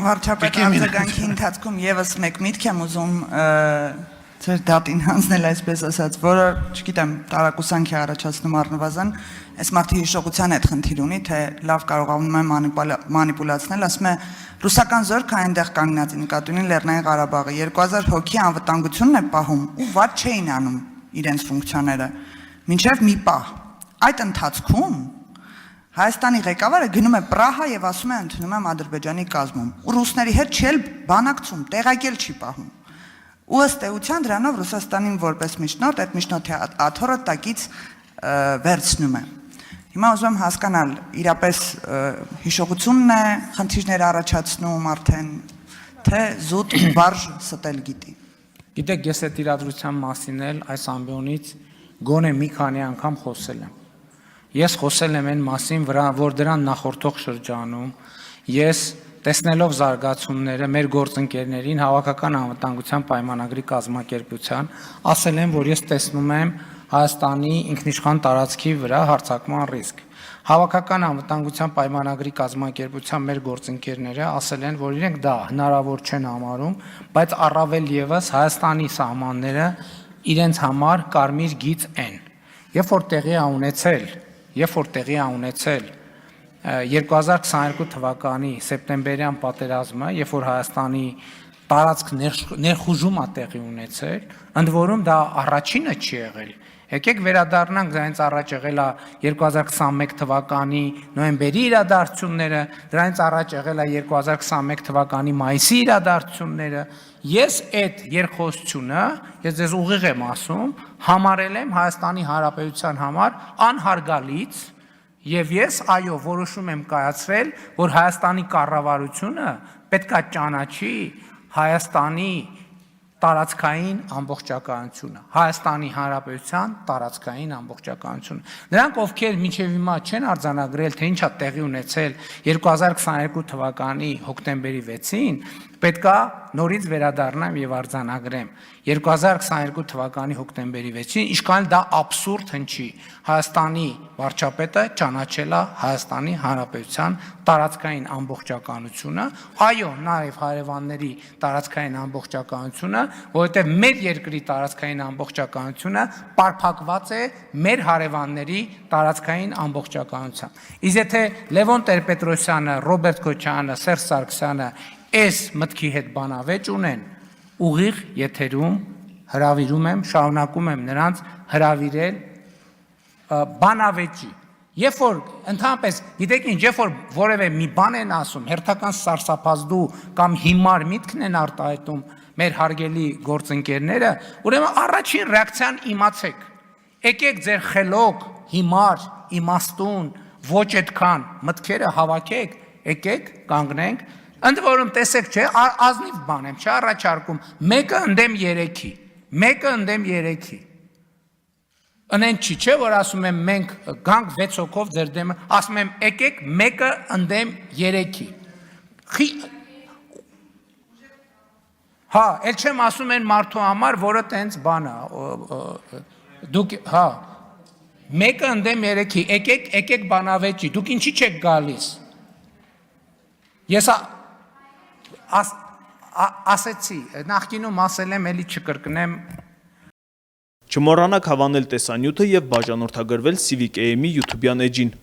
Վարչապետ արձագանքի ընթացքում եւս մեկ միտք եմ ուզում ձեր դատին հանձնել, այսպես ասած, որը, չգիտեմ, տարակուսանքի առաջացնում առնվազն, այս մարդի հիշողության հետ խնդիր ունի, թե լավ կարողանում է մանիպուլացնել, ասում է ռուսական զորքը այնտեղ կանգնած նկատի ունի Լեռնային Ղարաբաղը 2000 հոգի անվտանգությունն է պահում ու վատ չէին անում իրենց ֆունկցիաները, մինչև մի պահ։ Այդ ընթացքում Հայաստանի ղեկավարը գնում է Պրահա եւ ասում է ընդունում եմ Ադրբեջանի կազմում։ Ու ռուսների հետ չի բանակցում, տեղակել չի պահում։ Ու ըստ էության դրանով Ռուսաստանին որպես միջնորդ այդ միջնորդի աթոռը տակից վերցնում է։ Հիմա ուզում եմ հասկանալ, իրապես հիշողությունն է խնդիրներ առաջացնում արդեն, թե զուտ վարժ ստել գիտի։ Գիտեք, ես այդ իրադրության մասին էլ այս ամբիոնից գոնե մի քանի անգամ խոսել եմ։ Ես խոսել եմ այն մասին, որ դրան նախորդող շրջանում ես տեսնելով զարգացումները մեր գործընկերներին Հավաքական անվտանգության պայմանագրի կազմակերպության ասել եմ, որ ես տեսնում եմ Հայաստանի ինքնիշխան տարածքի վրա հարձակման ռիսկ։ Հավաքական անվտանգության պայմանագրի կազմակերպության մեր գործընկերները ասել են, որ իրենք դա հնարավոր չեն համարում, բայց առավել եւս Հայաստանի սահմանները իրենց համար կարմիր գիծ են։ Երբ որ տեղի է ունեցել 2022 թվականի սեպտեմբերյան պատերազմը, երբ որ Հայաստանի տարածք ներխուժում է տեղի ունեցել, ընդ որում դա առաջինը չի եղել։ Եկեք վերադառնանք, դրանից առաջ եղել է 2021 թվականի նոյեմբերի իրադարձությունները, դրանից առաջ եղել է 2021 թվականի մայիսի իրադարձությունները։ Ես այդ երկխոսությունը, ես ձեզ ուղիղ եմ ասում, համարել եմ Հայաստանի Հանրապետության համար անհարգալից եւ ես այո որոշում եմ կայացրել, որ Հայաստանի կառավարությունը պետքա ճանաչի Հայաստանի տարածքային ամբողջականությունը, Հայաստանի Հանրապետության տարածքային ամբողջականությունը։ Նրանք, ովքեր մինչև հիմա չեն արձանագրել, թե ինչ է տեղի ունեցել 2022 թվականի հոկտեմբերի 6-ին, պետքա նորից վերադառնամ եւ արձանագրեմ 2022 թվականի հոկտեմբերի 6-ին, ինչքան դա աբսուրդ հնչի, Հայաստանի վարչապետը ճանաչել է Հայաստանի Հանրապետության տարածքային ամբողջականությունը, այո, նաեւ հարևանների տարածքային ամբողջականությունը, որովհետեւ մեր երկրի տարածքային ամբողջականությունը պարփակված է մեր հարևանների տարածքային ամբողջականությամբ։ Իսկ եթե Լևոն Տեր-Պետրոսյանը, Ռոբերտ Քոչարյանը, Սերժ Սարգսյանը այս մտքի հետ բանավեճ ունեն, ուղիղ եթերում հրավիրում եմ, շարունակում եմ նրանց հրավիրել բանավեճի։ Երբ որ ընդհանրապես, գիտեք ինչ, երբ որ որևէ մի բան են ասում, հերթական սարսափազդու կամ հիմար միտքն են արտահայտում մեր հարգելի գործընկերները, ուրեմն առաջին ռեակցիան իմացեք։ Եկեք ձեր խելոք, հիմար, իմաստուն, ոչ այդքան մտքերը հավաքեք, եկեք կանգնենք։ Ընդ որում տեսեք, չէ, ազնիվ բան եմ, չառաջարկում, մեկը ընդդեմ 3-ի։ Ընեն չի, չէ, որ ասում եմ մենք գանք 6 հոգով ձեր դեմը, ասում եմ եկեք մեկը ընդդեմ 3-ի։ Հա, էլ չեմ ասում են մարդու համար, որը տենց բան է, դուք, հա, մեկը ընդդեմ 3-ի, եկեք բանավեճի, դուք ինչի չեք գալիս։ Ես ասեցի, նախկինում ասել եմ, էլի չկրկնեմ։ Չմոռանաք հավանել տեսանյութը և բաժանորդագրվել Civic AM-ի YouTube-յան էջին։